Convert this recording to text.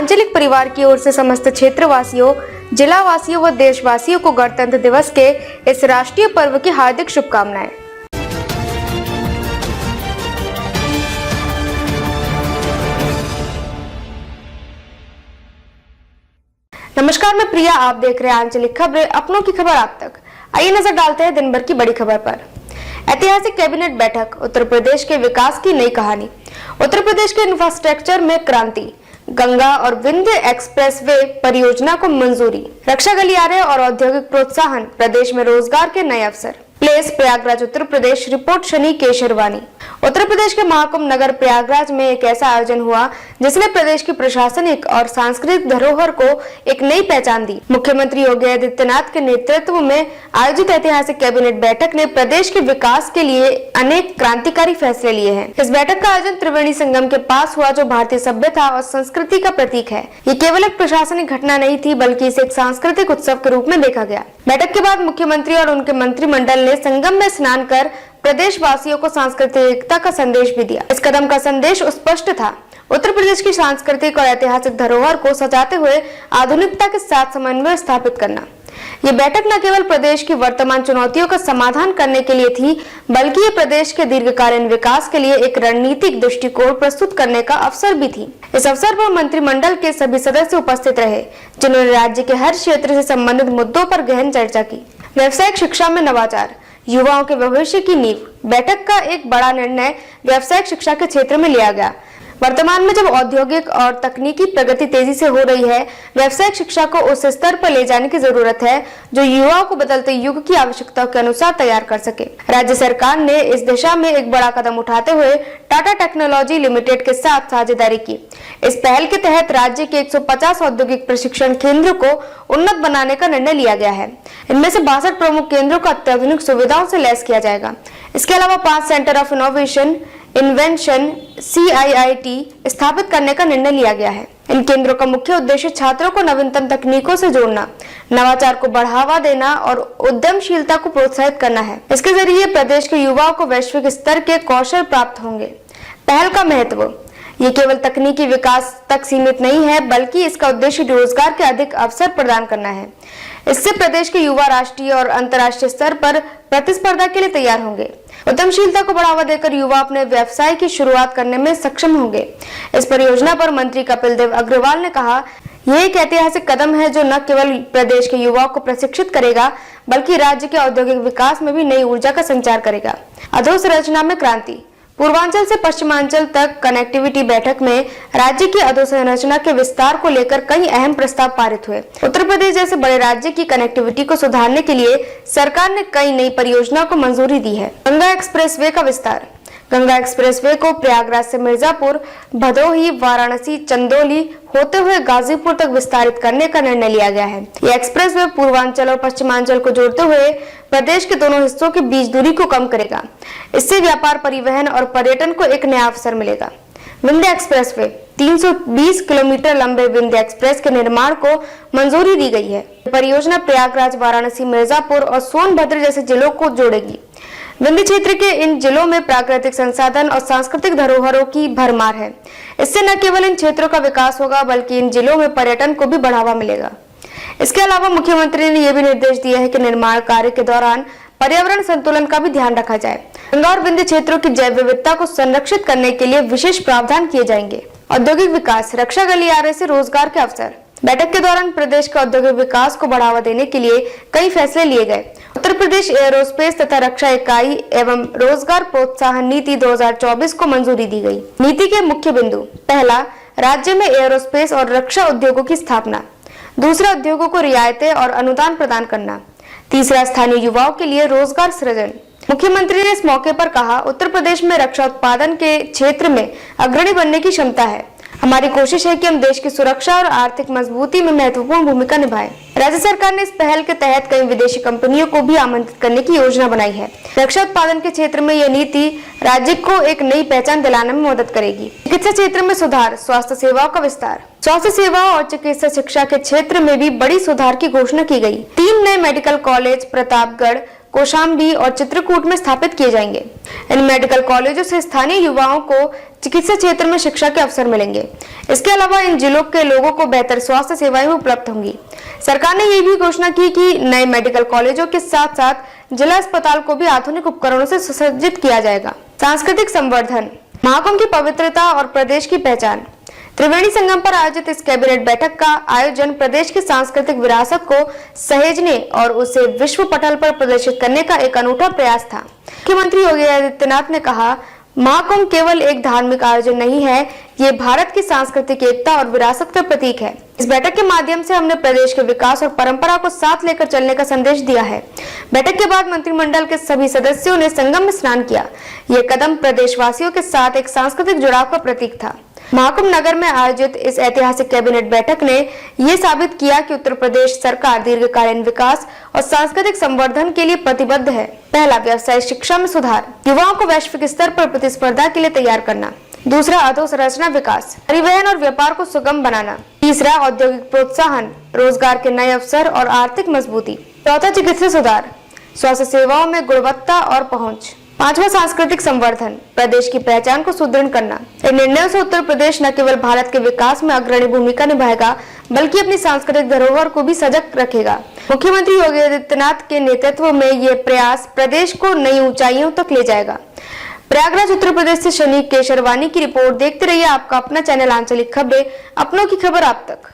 आंचलिक परिवार की ओर से समस्त क्षेत्रवासियों, जिलावासियों व देशवासियों को गणतंत्र दिवस के इस राष्ट्रीय पर्व की हार्दिक शुभकामनाएं। नमस्कार, मैं प्रिया, आप देख रहे हैं आंचलिक खबरें, अपनों की खबर आप तक। आइए नजर डालते हैं दिन भर की बड़ी खबर पर। ऐतिहासिक कैबिनेट बैठक, उत्तर प्रदेश के विकास की नई कहानी। उत्तर प्रदेश के इंफ्रास्ट्रक्चर में क्रांति, गंगा और विंध्य एक्सप्रेसवे परियोजना को मंजूरी, रक्षा गलियारे और औद्योगिक प्रोत्साहन, प्रदेश में रोजगार के नए अवसर। Place Prayagraj Uttar Pradesh, report Shani Kesharwani. उत्तर प्रदेश के महाकुंभ नगर प्रयागराज में एक ऐसा आयोजन हुआ जिसने प्रदेश की प्रशासनिक और सांस्कृतिक धरोहर को एक नई पहचान दी। मुख्यमंत्री योगी आदित्यनाथ के नेतृत्व में आयोजित ऐतिहासिक कैबिनेट बैठक ने प्रदेश के विकास के लिए अनेक क्रांतिकारी फैसले लिए हैं। इस बैठक का आयोजन त्रिवेणी संगम के पास हुआ, जो भारतीय सभ्यता और संस्कृति का प्रतीक है। ये केवल एक प्रशासनिक घटना नहीं थी, बल्कि इसे एक सांस्कृतिक उत्सव के रूप में देखा गया। बैठक के बाद मुख्यमंत्री और उनके मंत्रिमंडल ने संगम में स्नान कर प्रदेश वासियों को सांस्कृतिक एकता का संदेश भी दिया। इस कदम का संदेश स्पष्ट था, उत्तर प्रदेश की सांस्कृतिक और ऐतिहासिक धरोहर को सजाते हुए आधुनिकता के साथ समन्वय स्थापित करना। ये बैठक न केवल प्रदेश की वर्तमान चुनौतियों का समाधान करने के लिए थी, बल्कि ये प्रदेश के दीर्घकालीन विकास के लिए एक रणनीतिक दृष्टिकोण प्रस्तुत करने का अवसर भी थी। इस अवसर पर मंत्रिमंडल के सभी सदस्य उपस्थित रहे, जिन्होंने राज्य के हर क्षेत्र से संबंधित मुद्दों पर गहन चर्चा की। व्यावसायिक शिक्षा में नवाचार, युवाओं के भविष्य की नींव। बैठक का एक बड़ा निर्णय व्यावसायिक शिक्षा के क्षेत्र में लिया गया। वर्तमान में जब औद्योगिक और तकनीकी प्रगति तेजी से हो रही है, व्यावसायिक शिक्षा को उस स्तर पर ले जाने की जरूरत है जो युवाओं को बदलते युग की आवश्यकताओं के अनुसार तैयार कर सके। राज्य सरकार ने इस दिशा में एक बड़ा कदम उठाते हुए टाटा टेक्नोलॉजी लिमिटेड के साथ साझेदारी की। इस पहल के तहत राज्य के 150 औद्योगिक प्रशिक्षण केंद्रों को उन्नत बनाने का निर्णय लिया गया है। इनमें से 62 प्रमुख केंद्रों को अत्याधुनिक सुविधाओं से लैस किया जाएगा। इसके अलावा 5 centre of innovation invention CIIT स्थापित करने का निर्णय लिया गया है। इन केंद्रों का मुख्य उद्देश्य छात्रों को नवीनतम तकनीकों से जोड़ना, नवाचार को बढ़ावा देना और उद्यमशीलता को प्रोत्साहित करना है। इसके जरिए प्रदेश के युवाओं को वैश्विक स्तर के कौशल प्राप्त होंगे। पहल का महत्व, ये केवल तकनीकी विकास तक सीमित नहीं है, बल्कि इसका उद्देश्य रोजगार के अधिक अवसर प्रदान करना है। इससे प्रदेश के युवा राष्ट्रीय और अंतर्राष्ट्रीय स्तर पर प्रतिस्पर्धा के लिए तैयार होंगे। उद्यमशीलता को बढ़ावा देकर युवा अपने व्यवसाय की शुरुआत करने में सक्षम होंगे। इस परियोजना पर मंत्री कपिल देव अग्रवाल ने कहा, यह एक ऐतिहासिक कदम है जो न केवल प्रदेश के युवाओं को प्रशिक्षित करेगा, बल्कि राज्य के औद्योगिक विकास में भी नई ऊर्जा का संचार करेगा। अधोसंरचना में क्रांति, पूर्वांचल से पश्चिमांचल तक कनेक्टिविटी बैठक में राज्य की अधोसंरचना के विस्तार को लेकर कई अहम प्रस्ताव पारित हुए। उत्तर प्रदेश जैसे बड़े राज्य की कनेक्टिविटी को सुधारने के लिए सरकार ने कई नई परियोजनाओं को मंजूरी दी है। गंगा एक्सप्रेसवे का विस्तार, गंगा एक्सप्रेसवे को प्रयागराज से मिर्जापुर, भदोही, वाराणसी, चंदौली होते हुए गाजीपुर तक विस्तारित करने का निर्णय लिया गया है। यह एक्सप्रेसवे पूर्वांचल और पश्चिमांचल को जोड़ते हुए प्रदेश के दोनों हिस्सों के बीच दूरी को कम करेगा। इससे व्यापार, परिवहन और पर्यटन को एक नया अवसर मिलेगा। विंध्य एक्सप्रेसवे, 320 किलोमीटर लंबे विंध्य एक्सप्रेस के निर्माण को मंजूरी दी गई है। परियोजना प्रयागराज, वाराणसी, मिर्जापुर और सोनभद्र जैसे जिलों को जोड़ेगी। विंध्य क्षेत्र के इन जिलों में प्राकृतिक संसाधन और सांस्कृतिक धरोहरों की भरमार है। इससे न केवल इन क्षेत्रों का विकास होगा, बल्कि इन जिलों में पर्यटन को भी बढ़ावा मिलेगा। इसके अलावा मुख्यमंत्री ने यह भी निर्देश दिया है कि निर्माण कार्य के दौरान पर्यावरण संतुलन का भी ध्यान रखा जाए। गंगा और विंध्य क्षेत्रों की जैव विविधता को संरक्षित करने के लिए विशेष प्रावधान किए जाएंगे। औद्योगिक विकास, रक्षा गलियारे से रोजगार के अवसर। बैठक के दौरान प्रदेश के औद्योगिक विकास को बढ़ावा देने के लिए कई फैसले लिए गए। उत्तर प्रदेश एयरोस्पेस तथा रक्षा इकाई एवं रोजगार प्रोत्साहन नीति 2024 को मंजूरी दी गई। नीति के मुख्य बिंदु, पहला, राज्य में एयरोस्पेस और रक्षा उद्योगों की स्थापना। दूसरा, उद्योगों को रियायतें और अनुदान प्रदान करना। तीसरा, स्थानीय युवाओं के लिए रोजगार सृजन। मुख्यमंत्री ने इस मौके पर कहा, उत्तर प्रदेश में रक्षा उत्पादन के क्षेत्र में अग्रणी बनने की क्षमता है। हमारी कोशिश है कि हम देश की सुरक्षा और आर्थिक मजबूती में महत्वपूर्ण भूमिका निभाएं। राज्य सरकार ने इस पहल के तहत कई विदेशी कंपनियों को भी आमंत्रित करने की योजना बनाई है। रक्षा उत्पादन के क्षेत्र में यह नीति राज्य को एक नई पहचान दिलाने में मदद करेगी। चिकित्सा क्षेत्र में सुधार, स्वास्थ्य सेवाओं का विस्तार। स्वास्थ्य सेवाओं और चिकित्सा शिक्षा के क्षेत्र में भी बड़ी सुधार की घोषणा की गई। 3 नए मेडिकल कॉलेज प्रतापगढ़, कौशाम्बी और चित्रकूट में स्थापित किए जाएंगे। इन मेडिकल कॉलेजों से स्थानीय युवाओं को चिकित्सा क्षेत्र में शिक्षा के अवसर मिलेंगे। इसके अलावा इन जिलों के लोगों को बेहतर स्वास्थ्य सेवाएं उपलब्ध होंगी। सरकार ने ये भी घोषणा की कि नए मेडिकल कॉलेजों के साथ साथ जिला अस्पताल को भी आधुनिक उपकरणों से सुसज्जित किया जाएगा। सांस्कृतिक संवर्धन, महाकुंभ की पवित्रता और प्रदेश की पहचान। त्रिवेणी संगम पर आयोजित इस कैबिनेट बैठक का आयोजन प्रदेश की सांस्कृतिक विरासत को सहेजने और उसे विश्व पटल पर प्रदर्शित करने का एक अनूठा प्रयास था। मुख्यमंत्री योगी आदित्यनाथ ने कहा, महाकुंभ केवल एक धार्मिक आयोजन नहीं है, ये भारत की सांस्कृतिक एकता और विरासत का प्रतीक है। इस बैठक के माध्यम से हमने प्रदेश के विकास और परंपरा को साथ लेकर चलने का संदेश दिया है। बैठक के बाद मंत्रिमंडल के सभी सदस्यों ने संगम में स्नान किया। ये कदम प्रदेशवासियों के साथ एक सांस्कृतिक जुड़ाव का प्रतीक था। महाकुंभ नगर में आयोजित इस ऐतिहासिक कैबिनेट बैठक ने ये साबित किया कि उत्तर प्रदेश सरकार दीर्घकालीन विकास और सांस्कृतिक संवर्धन के लिए प्रतिबद्ध है। पहला, व्यवसाय शिक्षा में सुधार, युवाओं को वैश्विक स्तर पर प्रतिस्पर्धा के लिए तैयार करना। दूसरा, अधोसंरचना विकास, परिवहन और व्यापार को सुगम बनाना। तीसरा, औद्योगिक प्रोत्साहन, रोजगार के नए अवसर और आर्थिक मजबूती। चौथा, चिकित्सा सुधार, स्वास्थ्य सेवाओं में गुणवत्ता और पहुंच। पांचवा, सांस्कृतिक संवर्धन, प्रदेश की पहचान को सुदृढ़ करना। इन निर्णयों से उत्तर प्रदेश न केवल भारत के विकास में अग्रणी भूमिका निभाएगा, बल्कि अपनी सांस्कृतिक धरोहर को भी सजग रखेगा। मुख्यमंत्री योगी आदित्यनाथ के नेतृत्व में ये प्रयास प्रदेश को नई ऊंचाइयों तक ले जाएगा। प्रयागराज उत्तर प्रदेश से शनी केशरवानी की रिपोर्ट। देखते रहिए आपका अपना चैनल आंचलिक खबरें, अपनों की खबर आप तक।